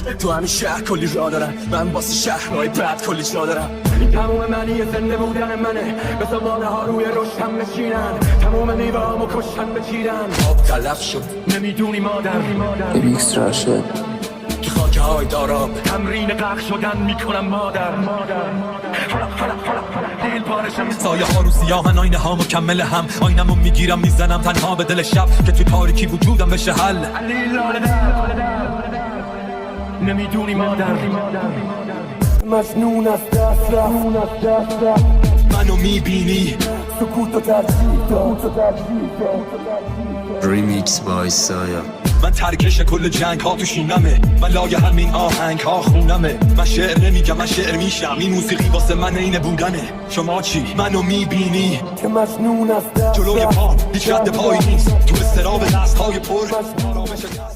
جات تو همین شهر کلی را دارم، من واسه شهرهای بعد کلی جا دارم. این تموم معنی زنده بودن منه، مثل مانه ها روی رشتم نشینن، تموم میوه هامو کشتن بچیدن. آب تلف شد نمیدونی مادر میکس راشد تو خاکه های داراب تمرین غرق شدن میکنم مادر. دل پارشم سایه ها رو سیاهن، آینه ها مکمل هم، آینمو میگیرم میزنم تنها به دل شب که تو تاریکی وجودم بشه حل. نمیدونی مادر مجنون از دست رفت، منو میبینی سکوت و ترجیح ریمیکس بای سایه. من ترکش کل جنگ ها تو شینمه، من لای همین آهنگ ها خونمه. من شعر نمیگم، من شعر میشم، این موسیقی واسه من اینه بودنه. شما چی؟ منو میبینی که مجنون از دست جلوی پا هیچ رد پایی نیست، تو استراب دست های پر آرامش دست.